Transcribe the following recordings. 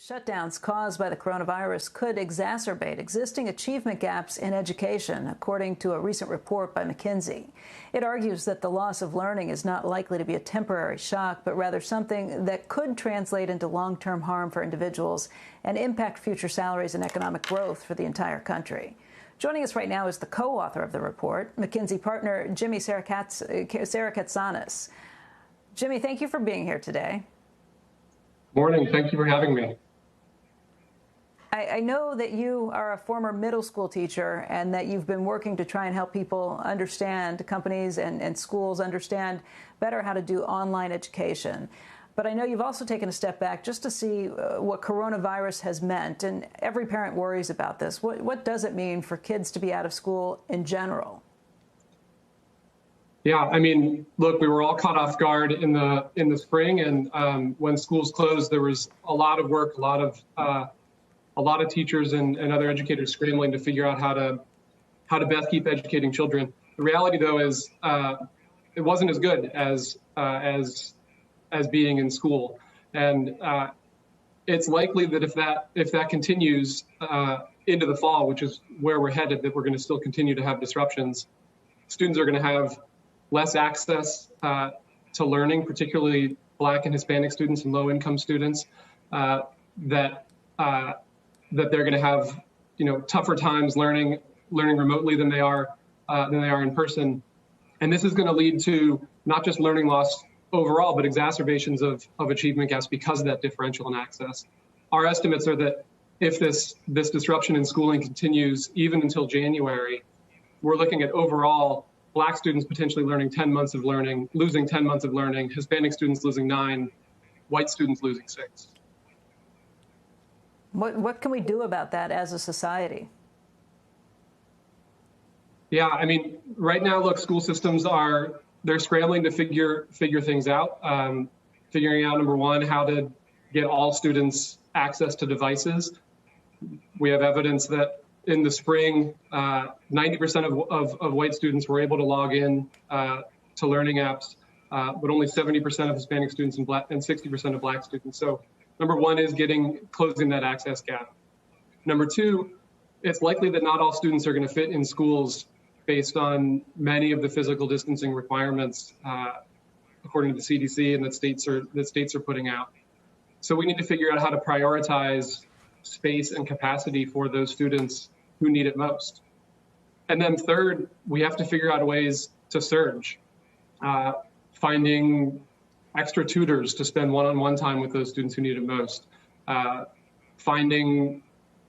Shutdowns caused by the coronavirus could exacerbate existing achievement gaps in education, according to a recent report by McKinsey. It argues that the loss of learning is not likely to be a temporary shock, but rather something that could translate into long-term harm for individuals and impact future salaries and economic growth for the entire country. Joining us right now is the co-author of the report, McKinsey partner Jimmy Sarakatsannis. Jimmy, thank you for being here today. Morning. Thank you for having me. I know that you are a former middle school teacher and that you've been working to try and help people understand, companies and schools understand better how to do online education. But I know you've also taken a step back just to see what coronavirus has meant, and every parent worries about this. What does it mean for kids to be out of school in general? Yeah, I mean, look, we were all caught off guard in the spring, and when schools closed, there was a lot of work, a lot of teachers and other educators scrambling to figure out how to best keep educating children. The reality, though, is it wasn't as good as being in school, and it's likely that if that continues into the fall, which is where we're headed, that we're going to still continue to have disruptions. Students are going to have less access to learning, particularly Black and Hispanic students and low-income students, that they're going to have, tougher times learning remotely than they are in person, and this is going to lead to not just learning loss overall, but exacerbations of achievement gaps because of that differential in access. Our estimates are that if this disruption in schooling continues even until January, we're looking at overall Black students potentially losing 10 months of learning, Hispanic students losing 9, white students losing 6. What can we do about that as a society? Yeah, I mean, right now, look, school systems they're scrambling to figure things out, figuring out, number one, how to get all students access to devices. We have evidence that in the spring, 90% of white students were able to log in to learning apps, but only 70% of Hispanic students and 60% of Black students. So number one is closing that access gap. Number two, it's likely that not all students are going to fit in schools based on many of the physical distancing requirements, according to the CDC, and that states are putting out. So we need to figure out how to prioritize space and capacity for those students who need it most. And then third, we have to figure out ways to surge, finding extra tutors to spend one-on-one time with those students who need it most, finding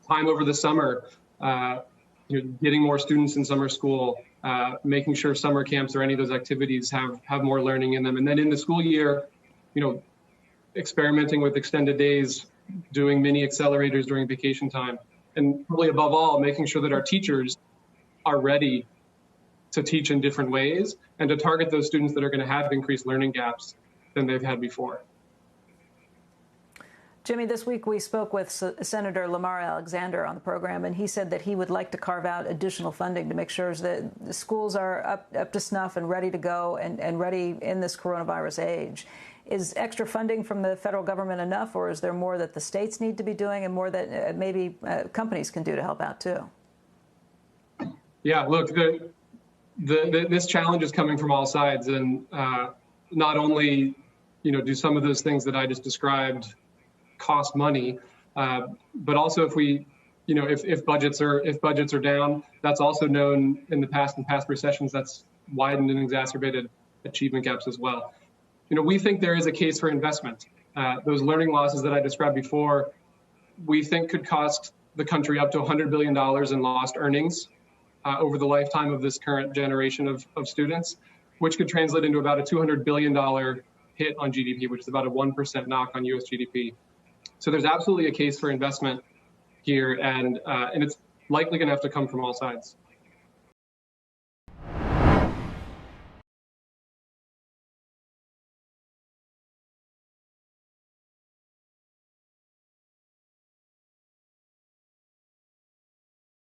time over the summer, getting more students in summer school, making sure summer camps or any of those activities have more learning in them. And then in the school year, experimenting with extended days, doing mini accelerators during vacation time, and really above all, making sure that our teachers are ready to teach in different ways and to target those students that are going to have increased learning gaps than they've had before. Jimmy, this week we spoke with Senator Lamar Alexander on the program, and he said that he would like to carve out additional funding to make sure that the schools are up to snuff and ready to go and ready in this coronavirus age. Is extra funding from the federal government enough, or is there more that the states need to be doing and more that maybe companies can do to help out too? Yeah, look, this challenge is coming from all sides, and not only do some of those things that I just described cost money, but also if budgets are down, that's also known in past recessions, that's widened and exacerbated achievement gaps as well. We think there is a case for investment. Those learning losses that I described before, we think could cost the country up to $100 billion in lost earnings over the lifetime of this current generation of students, which could translate into about a $200 billion hit on GDP, which is about a 1% knock on US GDP. So there's absolutely a case for investment here, and it's likely going to have to come from all sides.